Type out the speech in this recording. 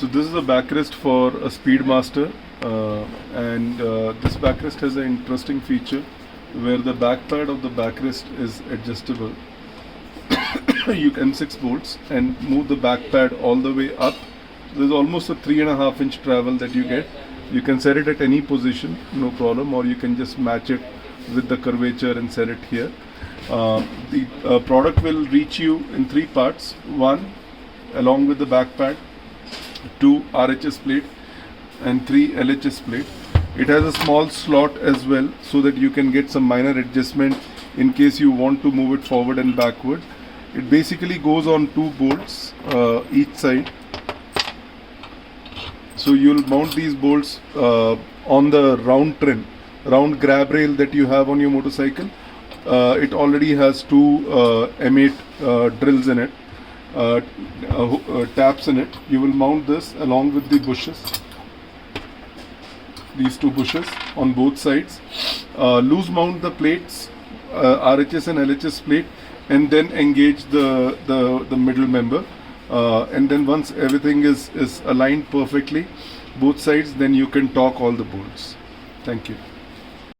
So this is a backrest for a Speedmaster, and this backrest has an interesting feature where the back pad of the backrest is adjustable. You can 6 bolts and move the back pad all the way up. There's almost a 3.5 inch travel that you get. You can set it at any position, no problem, or you can just match it with the curvature and set it here. The product will reach you in 3 parts. 1 along with the back pad, 2 RHS plate, and 3 LHS plate. It has a small slot as well, so that you can get some minor adjustment in case you want to move it forward and backward. It basically goes on 2 bolts each side. So you'll mount these bolts on the round grab rail that you have on your motorcycle. It already has 2 M8 drills in it, taps in it. You will mount this along with the bushes, these 2 bushes on both sides. Loose mount the plates, RHS and LHS plate, and then engage the middle member. And then once everything is aligned perfectly, both sides, then you can torque all the bolts. Thank you.